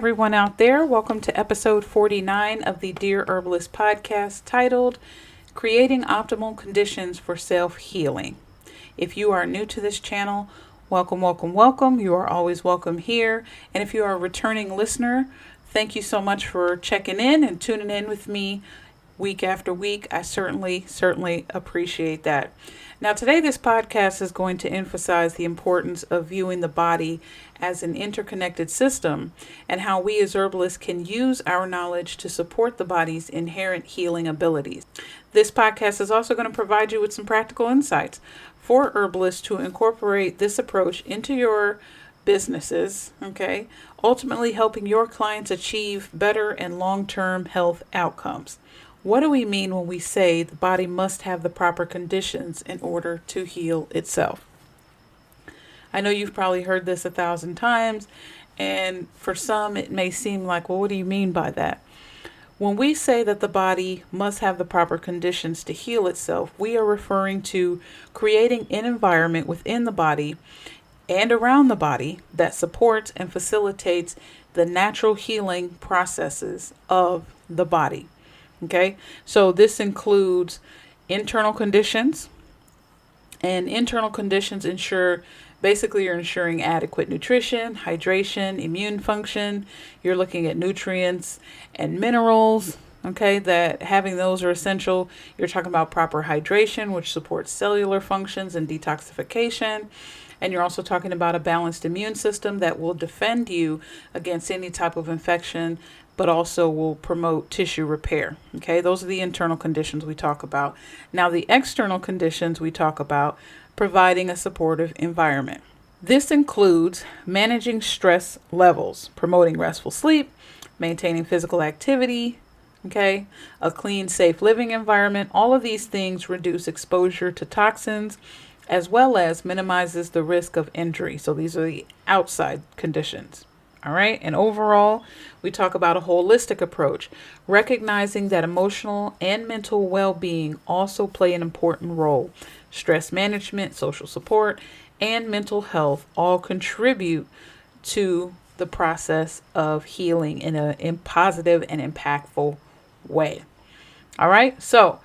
everyone out there. Welcome to episode 49 of the Dear Herbalist podcast titled Creating Optimal Conditions for Self-Healing. If you are new to this channel, welcome, welcome, welcome. You are always welcome here. And if you are a returning listener, thank you so much for checking in and tuning in with me week after week. I certainly appreciate that. Now, today this podcast is going to emphasize the importance of viewing the body as an interconnected system and how we as herbalists can use our knowledge to support the body's inherent healing abilities. This podcast is also going to provide you with some practical insights for herbalists to incorporate this approach into your businesses, okay? Ultimately helping your clients achieve better and long-term health outcomes. What do we mean when we say the body must have the proper conditions in order to heal itself? I know you've probably heard this 1,000 times, and for some it may seem like, well, what do you mean by that? When we say that the body must have the proper conditions to heal itself, we are referring to creating an environment within the body and around the body that supports and facilitates the natural healing processes of the body. Okay, so this includes internal conditions, and internal conditions basically you're ensuring adequate nutrition, hydration, immune function. You're looking at nutrients and minerals, okay, that having those are essential. You're talking about proper hydration, which supports cellular functions and detoxification. And you're also talking about a balanced immune system that will defend you against any type of infection, but also will promote tissue repair. Okay, those are the internal conditions we talk about. Now, the external conditions we talk about providing a supportive environment. This includes managing stress levels, promoting restful sleep, maintaining physical activity, okay, a clean, safe living environment. All of these things reduce exposure to toxins as well as minimizes the risk of injury. So these are the outside conditions. All right. And overall, we talk about a holistic approach, recognizing that emotional and mental well-being also play an important role. Stress management, social support, and mental health all contribute to the process of healing in a positive and impactful way. All right. So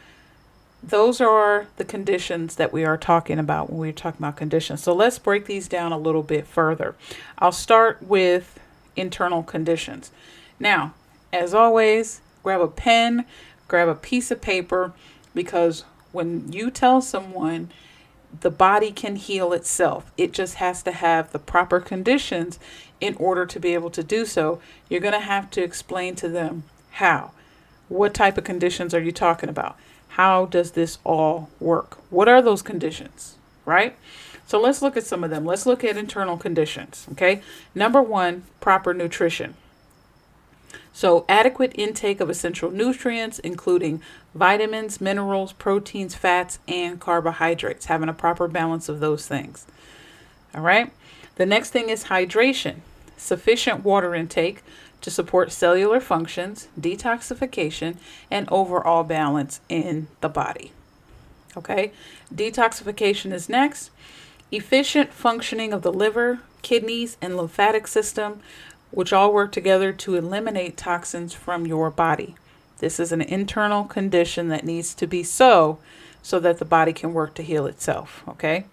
those are the conditions that we are talking about when we're talking about conditions. So let's break these down a little bit further. I'll start with internal conditions. Now, as always, grab a pen, grab a piece of paper, because when you tell someone the body can heal itself, it just has to have the proper conditions in order to be able to do so. You're going to have to explain to them how. What type of conditions are you talking about? How does this all work? What are those conditions, right? So let's look at some of them. Let's look at internal conditions, okay? Number one, proper nutrition. So adequate intake of essential nutrients, including vitamins, minerals, proteins, fats, and carbohydrates, having a proper balance of those things. All right. The next thing is hydration. Sufficient water intake to support cellular functions, detoxification, and overall balance in the body. Okay. Detoxification is next. Efficient functioning of the liver, kidneys, and lymphatic system, which all work together to eliminate toxins from your body. This is an internal condition that needs to be so that the body can work to heal itself. Okay.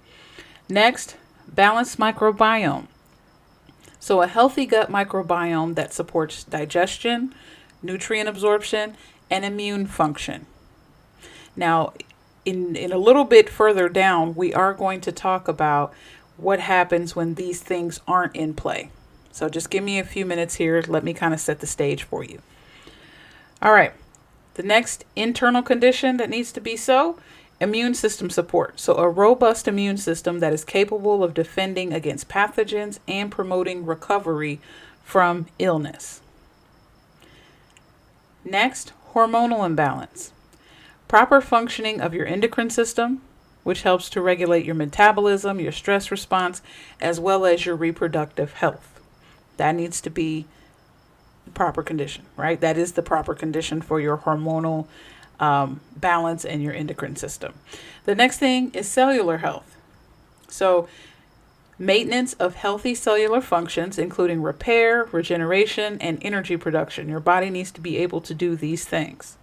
Next, balanced microbiome. So a healthy gut microbiome that supports digestion, nutrient absorption, and immune function. Now, in a little bit further down, we are going to talk about what happens when these things aren't in play. So just give me a few minutes here. Let me kind of set the stage for you. All right. The next internal condition that needs to be immune system support. So a robust immune system that is capable of defending against pathogens and promoting recovery from illness. Next, hormonal imbalance. Proper functioning of your endocrine system, which helps to regulate your metabolism, your stress response, as well as your reproductive health. That needs to be the proper condition, right? That is the proper condition for your hormonal balance and your endocrine system. The next thing is cellular health. So Maintenance of healthy cellular functions, including repair, regeneration, and energy production. Your body needs to be able to do these things.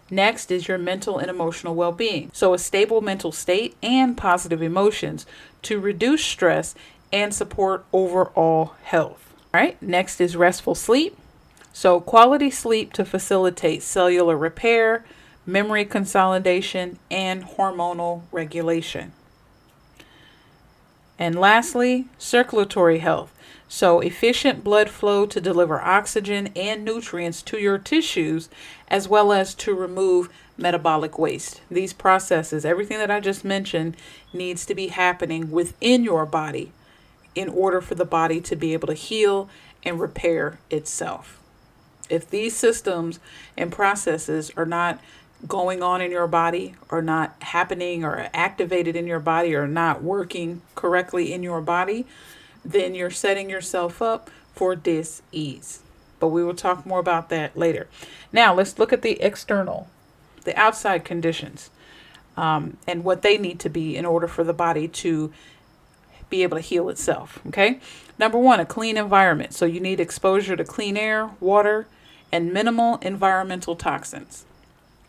Next is your mental and emotional well-being. So a stable mental state and positive emotions to reduce stress and support overall health. All right, next is restful sleep. So quality sleep to facilitate cellular repair, memory consolidation, and hormonal regulation. And lastly, circulatory health. So efficient blood flow to deliver oxygen and nutrients to your tissues, as well as to remove metabolic waste. These processes, everything that I just mentioned, needs to be happening within your body in order for the body to be able to heal and repair itself. If these systems and processes are not going on in your body, or not happening or activated in your body, or not working correctly in your body, then you're setting yourself up for dis-ease. But we will talk more about that later. Now let's look at the outside conditions, and what they need to be in order for the body to be able to heal itself. Okay. Number one, a clean environment. So you need exposure to clean air, water, and minimal environmental toxins.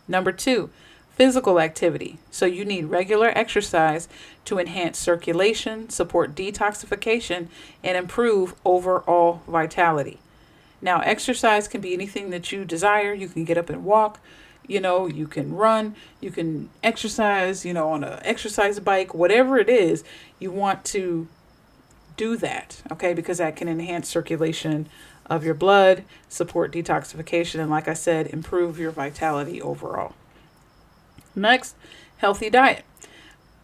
Number two, physical activity. So you need regular exercise to enhance circulation, support detoxification, and improve overall vitality. Now, exercise can be anything that you desire. You can get up and walk, you can run, you can exercise, on an exercise bike, whatever it is, you want to do that, okay? Because that can enhance circulation of your blood, support detoxification, and like I said, improve your vitality overall. Next, healthy diet.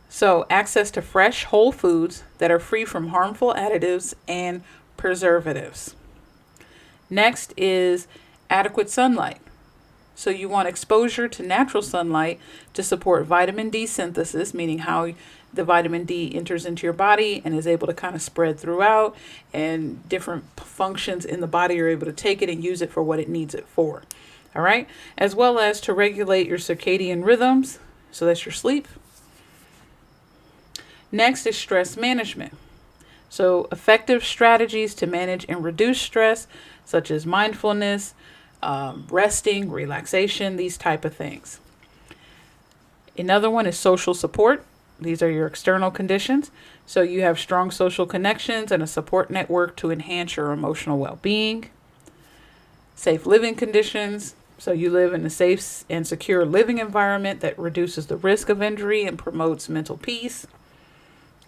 So access to fresh, whole foods that are free from harmful additives and preservatives. Next is adequate sunlight. So you want exposure to natural sunlight to support vitamin D synthesis, meaning how the vitamin D enters into your body and is able to kind of spread throughout, and different functions in the body are able to take it and use it for what it needs it for. All right. As well as to regulate your circadian rhythms. So that's your sleep. Next is stress management. So effective strategies to manage and reduce stress, such as mindfulness, resting, relaxation, these type of things. Another one is social support. These are your external conditions. So you have strong social connections and a support network to enhance your emotional well-being. Safe living conditions. So you live in a safe and secure living environment that reduces the risk of injury and promotes mental peace.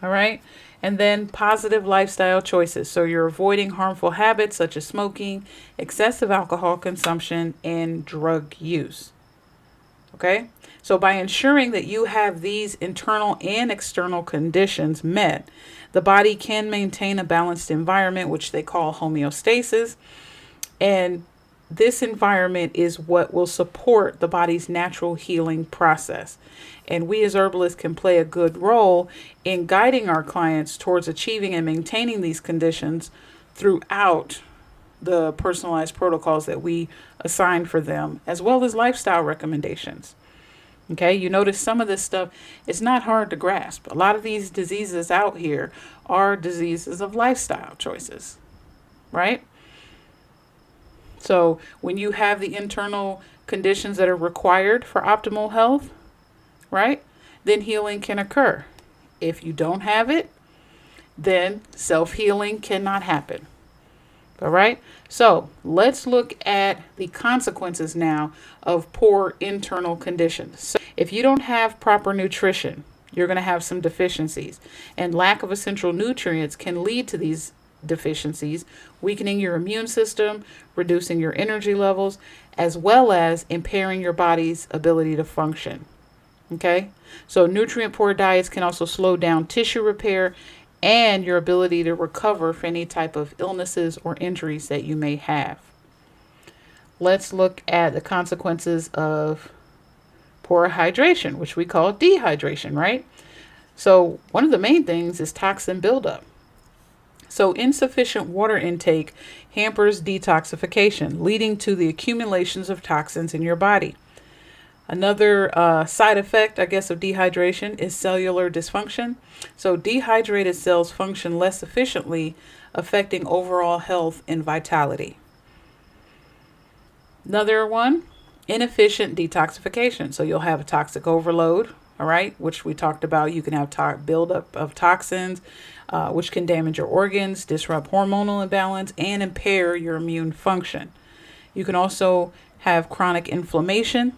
All right. And then positive lifestyle choices. So you're avoiding harmful habits such as smoking, excessive alcohol consumption, and drug use. Okay. So by ensuring that you have these internal and external conditions met, the body can maintain a balanced environment, which they call homeostasis. And this environment is what will support the body's natural healing process. And we as herbalists can play a good role in guiding our clients towards achieving and maintaining these conditions throughout the personalized protocols that we assign for them, as well as lifestyle recommendations. Okay, you notice some of this stuff is not hard to grasp. A lot of these diseases out here are diseases of lifestyle choices, right? So when you have the internal conditions that are required for optimal health, right, then healing can occur. If you don't have it, then self-healing cannot happen. All right. So let's look at the consequences now of poor internal conditions. So if you don't have proper nutrition, you're going to have some deficiencies, and lack of essential nutrients can lead to these deficiencies, weakening your immune system, reducing your energy levels, as well as impairing your body's ability to function. Okay. So nutrient poor diets can also slow down tissue repair and your ability to recover from any type of illnesses or injuries that you may have. Let's look at the consequences of poor hydration, which we call dehydration, right? So one of the main things is toxin buildup. So insufficient water intake hampers detoxification, leading to the accumulations of toxins in your body. Another side effect, I guess, of dehydration is cellular dysfunction. So dehydrated cells function less efficiently, affecting overall health and vitality. Another one, inefficient detoxification. So you'll have a toxic overload, all right, which we talked about. You can have buildup of toxins, which can damage your organs, disrupt hormonal imbalance, and impair your immune function. You can also have chronic inflammation.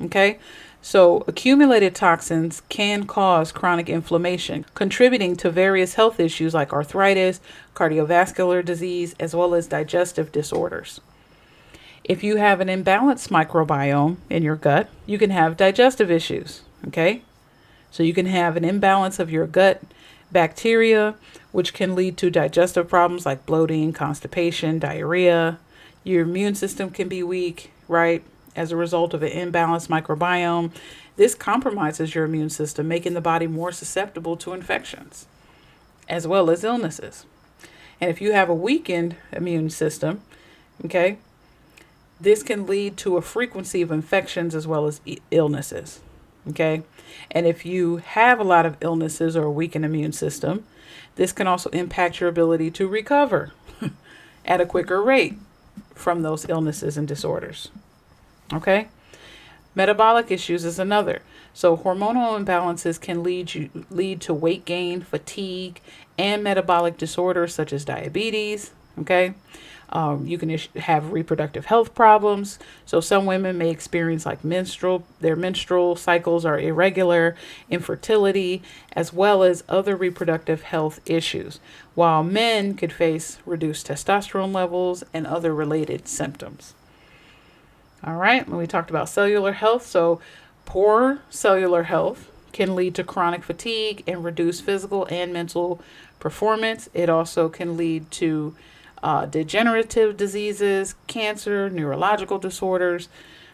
Okay, so accumulated toxins can cause chronic inflammation, contributing to various health issues like arthritis, cardiovascular disease, as well as digestive disorders. If you have an imbalanced microbiome in your gut, you can have digestive issues. Okay, so you can have an imbalance of your gut bacteria, which can lead to digestive problems like bloating, constipation, diarrhea. Your immune system can be weak, right? As a result of an imbalanced microbiome. This compromises your immune system, making the body more susceptible to infections, as well as illnesses. And if you have a weakened immune system, okay, this can lead to a frequency of infections as well as illnesses, okay? And if you have a lot of illnesses or a weakened immune system, this can also impact your ability to recover at a quicker rate from those illnesses and disorders. Okay, metabolic issues is another. So hormonal imbalances can lead to weight gain, fatigue, and metabolic disorders such as diabetes. Okay, you can have reproductive health problems. So some women may experience like their menstrual cycles are irregular, infertility, as well as other reproductive health issues, while men could face reduced testosterone levels and other related symptoms. All right, when we talked about cellular health, so poor cellular health can lead to chronic fatigue and reduced physical and mental performance. It also can lead to degenerative diseases, cancer, neurological disorders.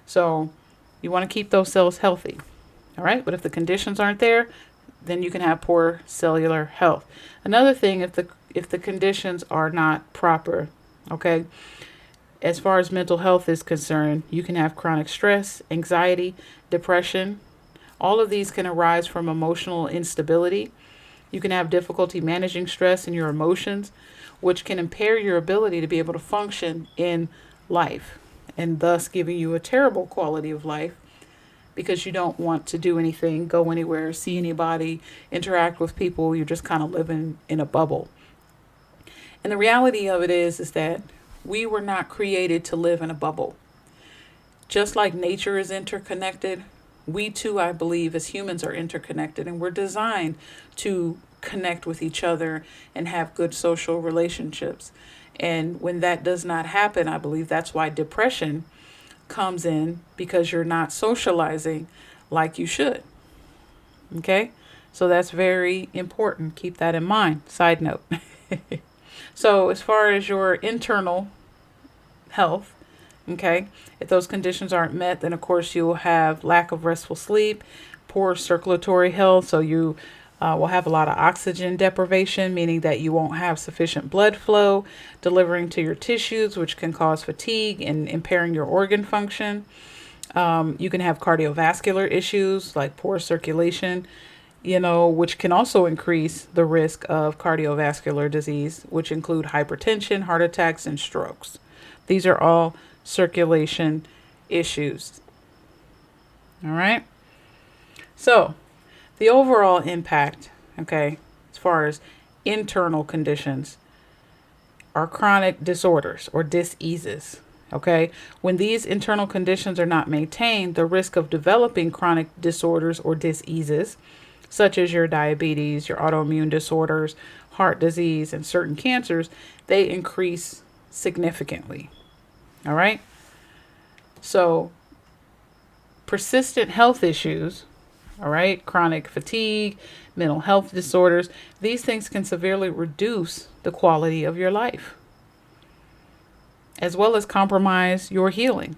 So you want to keep those cells healthy. All right, but if the conditions aren't there, then you can have poor cellular health. Another thing, if the conditions are not proper, okay, as far as mental health is concerned, you can have chronic stress, anxiety, depression. All of these can arise from emotional instability. You can have difficulty managing stress and your emotions, which can impair your ability to be able to function in life, and thus giving you a terrible quality of life because you don't want to do anything, go anywhere, see anybody, interact with people. You're just kind of living in a bubble. And the reality of it is that we were not created to live in a bubble. Just like nature is interconnected, we too, I believe, as humans are interconnected, and we're designed to connect with each other and have good social relationships. And when that does not happen, I believe that's why depression comes in, because you're not socializing like you should. Okay? So that's very important. Keep that in mind. Side note. So as far as your internal health, okay, if those conditions aren't met, then of course you'll have lack of restful sleep, poor circulatory health. So you will have a lot of oxygen deprivation, meaning that you won't have sufficient blood flow delivering to your tissues, which can cause fatigue and impairing your organ function. You can have cardiovascular issues like poor circulation, which can also increase the risk of cardiovascular disease, which include hypertension, heart attacks, and strokes. These are all circulation issues. All right. So the overall impact, okay, as far as internal conditions, are chronic disorders or diseases. Okay. When these internal conditions are not maintained, the risk of developing chronic disorders or diseases, such as your diabetes, your autoimmune disorders, heart disease, and certain cancers, they increase significantly. All right. So persistent health issues, all right, chronic fatigue, mental health disorders, these things can severely reduce the quality of your life, as well as compromise your healing.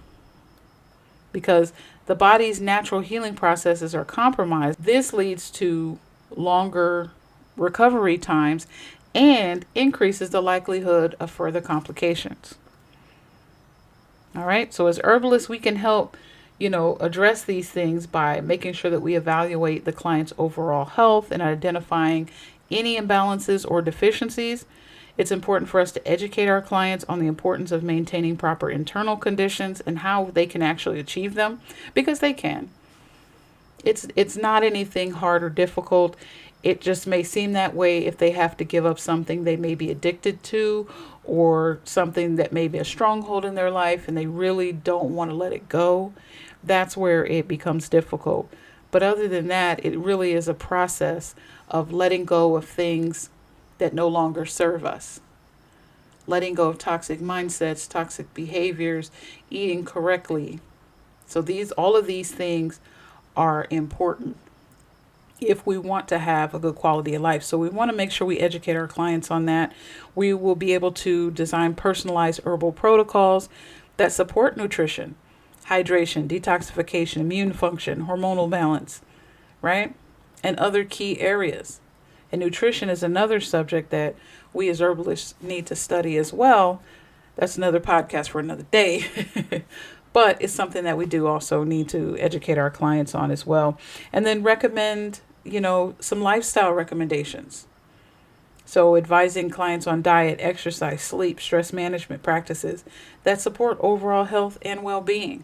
Because the body's natural healing processes are compromised. This leads to longer recovery times and increases the likelihood of further complications. All right. So as herbalists, we can help, address these things by making sure that we evaluate the client's overall health and identifying any imbalances or deficiencies. It's important for us to educate our clients on the importance of maintaining proper internal conditions and how they can actually achieve them, because they can. It's not anything hard or difficult. It just may seem that way if they have to give up something they may be addicted to, or something that may be a stronghold in their life and they really don't want to let it go. That's where it becomes difficult. But other than that, it really is a process of letting go of things that no longer serve us. Letting go of toxic mindsets, toxic behaviors, eating correctly. So all of these things are important if we want to have a good quality of life. So we want to make sure we educate our clients on that. We will be able to design personalized herbal protocols that support nutrition, hydration, detoxification, immune function, hormonal balance, right? And other key areas. And nutrition is another subject that we as herbalists need to study as well. That's another podcast for another day. But it's something that we do also need to educate our clients on as well. And then recommend, some lifestyle recommendations. So advising clients on diet, exercise, sleep, stress management practices that support overall health and well-being.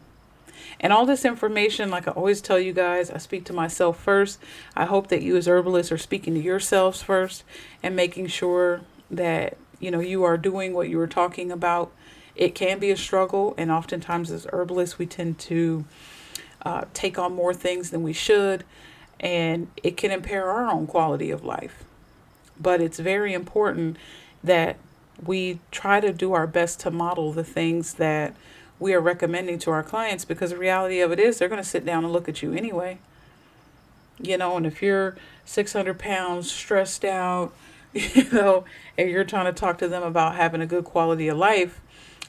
And all this information, like I always tell you guys, I speak to myself first. I hope that you as herbalists are speaking to yourselves first and making sure that, you are doing what you were talking about. It can be a struggle, and oftentimes as herbalists, we tend to take on more things than we should, and it can impair our own quality of life. But it's very important that we try to do our best to model the things that we are recommending to our clients, because the reality of it is they're going to sit down and look at you anyway. And if you're 600 pounds, stressed out, and you're trying to talk to them about having a good quality of life,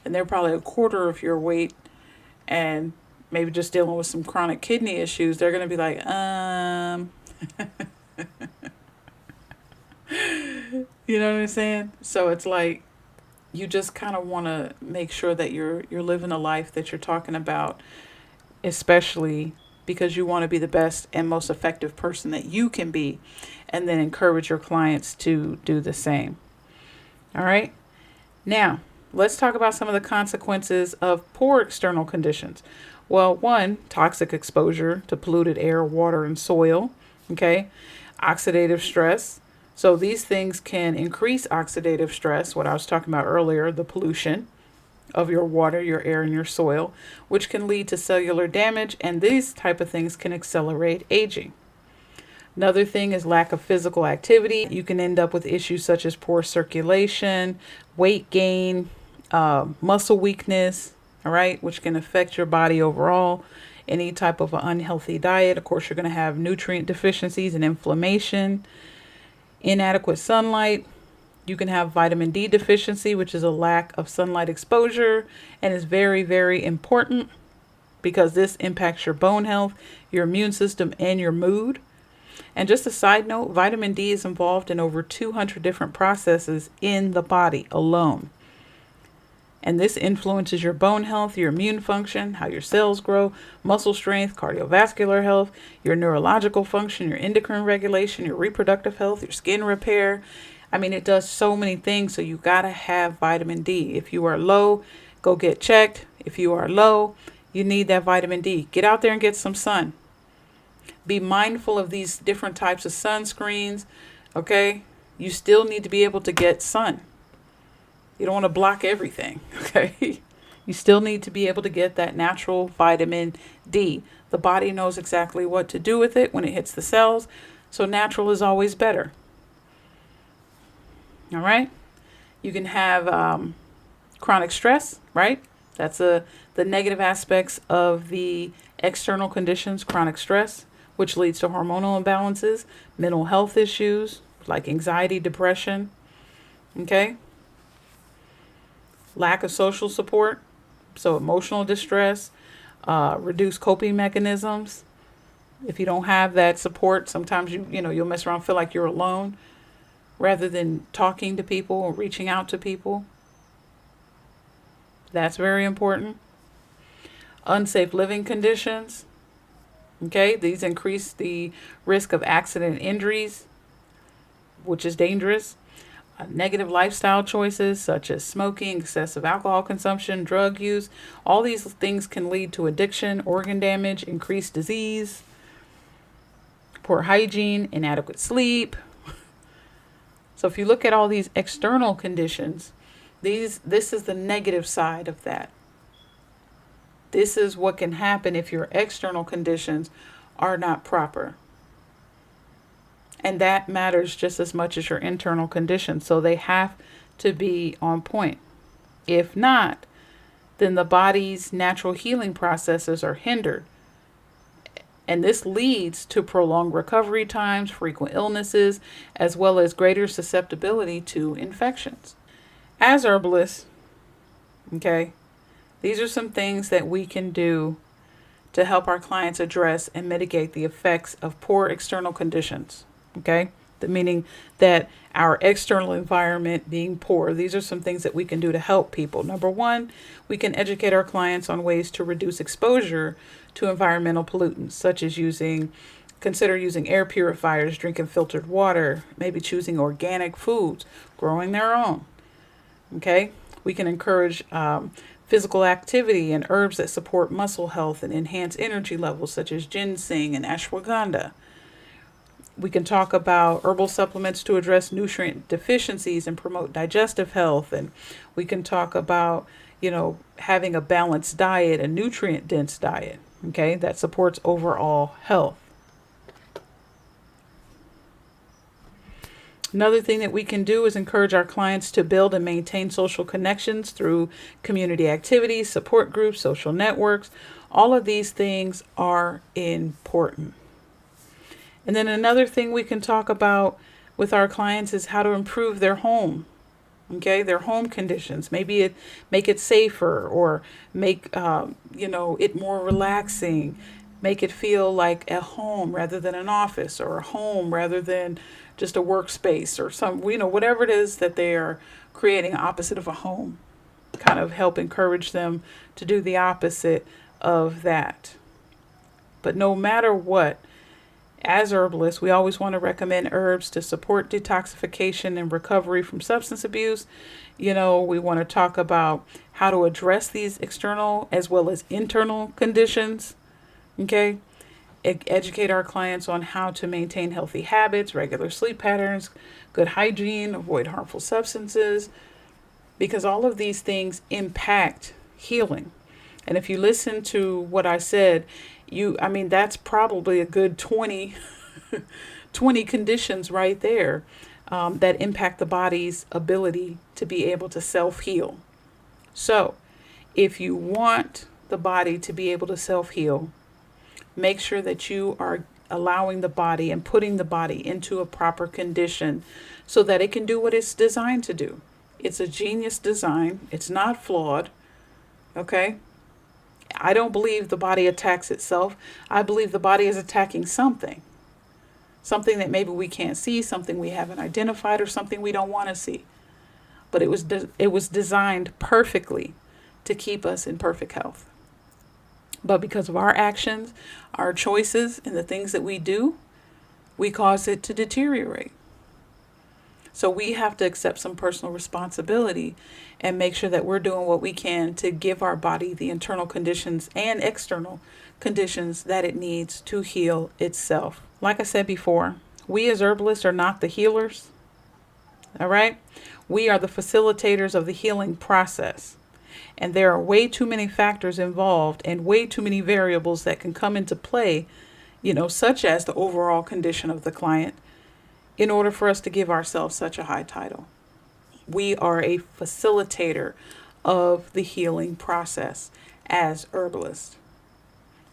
and they're probably a quarter of your weight and maybe just dealing with some chronic kidney issues, they're going to be like, you know what I'm saying? So it's like, you just kind of want to make sure that you're living a life that you're talking about, especially because you want to be the best and most effective person that you can be, and then encourage your clients to do the same. All right. Now, let's talk about some of the consequences of poor external conditions. Well, one, toxic exposure to polluted air, water, and soil. Okay. Oxidative stress. So these things can increase oxidative stress, what I was talking about earlier, the pollution of your water, your air, and your soil, which can lead to cellular damage, and these type of things can accelerate aging. Another thing is lack of physical activity. You can end up with issues such as poor circulation, weight gain, muscle weakness, all right, which can affect your body overall. Any type of an unhealthy diet, of course, you're going to have nutrient deficiencies and inflammation. Inadequate sunlight. You can have vitamin D deficiency, which is a lack of sunlight exposure, and is very, very important because this impacts your bone health, your immune system, and your mood. And just a side note, vitamin D is involved in over 200 different processes in the body alone. And this influences your bone health, your immune function, how your cells grow, muscle strength, cardiovascular health, your neurological function, your endocrine regulation, your reproductive health, your skin repair. I mean, it does so many things. So you got to have vitamin D. If you are low, go get checked. If you are low, you need that vitamin D. Get out there and get some sun. Be mindful of these different types of sunscreens. Okay. You still need to be able to get sun. You don't want to block everything, okay? You still need to be able to get that natural vitamin D. The body knows exactly what to do with it when it hits the cells, so natural is always better. All right? You can have chronic stress, right? That's the negative aspects of the external conditions, chronic stress, which leads to hormonal imbalances, mental health issues like anxiety, depression, okay? Lack of social support, so emotional distress, reduced coping mechanisms. If you don't have that support, sometimes you'll mess around and feel like you're alone rather than talking to people or reaching out to people. That's very important. unsafe living conditions. Okay, these increase the risk of accident and injuries, which is dangerous. Negative lifestyle choices such as smoking, excessive alcohol consumption, drug use, all these things can lead to addiction, organ damage, increased disease, poor hygiene, inadequate sleep. So if you look at all these external conditions, this is the negative side of that. This is what can happen if your external conditions are not proper. And that matters just as much as your internal conditions. So they have to be on point. If not, then the body's natural healing processes are hindered. And this leads to prolonged recovery times, frequent illnesses, as well as greater susceptibility to infections. As herbalists, okay, these are some things that we can do to help our clients address and mitigate the effects of poor external conditions. Okay, meaning that our external environment being poor. These are some things that we can do to help people. Number one, we can educate our clients on ways to reduce exposure to environmental pollutants, such as consider using air purifiers, drinking filtered water, maybe choosing organic foods, growing their own. Okay, we can encourage physical activity and herbs that support muscle health and enhance energy levels, such as ginseng and ashwagandha. We can talk about herbal supplements to address nutrient deficiencies and promote digestive health. And we can talk about, having a balanced diet, a nutrient-dense diet, okay, that supports overall health. Another thing that we can do is encourage our clients to build and maintain social connections through community activities, support groups, social networks. All of these things are important. And then another thing we can talk about with our clients is how to improve their home, okay, their home conditions. Maybe make it safer, or make it more relaxing. Make it feel like a home rather than an office, or a home rather than just a workspace, or whatever it is that they are creating opposite of a home. Kind of help encourage them to do the opposite of that. But no matter what, as herbalists, we always want to recommend herbs to support detoxification and recovery from substance abuse. We want to talk about how to address these external as well as internal conditions. Okay. Educate our clients on how to maintain healthy habits, regular sleep patterns, good hygiene, avoid harmful substances, because all of these things impact healing. And if you listen to what I said, that's probably a good 20 conditions right there that impact the body's ability to be able to self-heal. So if you want the body to be able to self-heal, make sure that you are allowing the body and putting the body into a proper condition so that it can do what it's designed to do. It's a genius design. It's not flawed. Okay? I don't believe the body attacks itself. I believe the body is attacking something. Something that maybe we can't see, something we haven't identified, or something we don't want to see. But it was designed perfectly to keep us in perfect health. But because of our actions, our choices, and the things that we do, we cause it to deteriorate. So we have to accept some personal responsibility and make sure that we're doing what we can to give our body the internal conditions and external conditions that it needs to heal itself. Like I said before, we as herbalists are not the healers. All right? We are the facilitators of the healing process. And there are way too many factors involved and way too many variables that can come into play, such as the overall condition of the client, in order for us to give ourselves such a high title. We are a facilitator of the healing process as herbalists.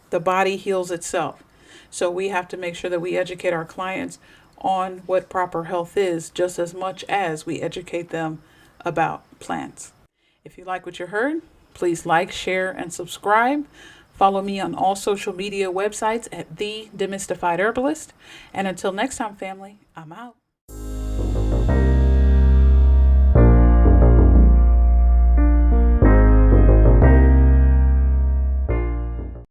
The body heals itself. So we have to make sure that we educate our clients on what proper health is, just as much as we educate them about plants. If you like what you heard, please like, share, and subscribe. Follow me on all social media websites at The Demystified Herbalist. And until next time, family, I'm out.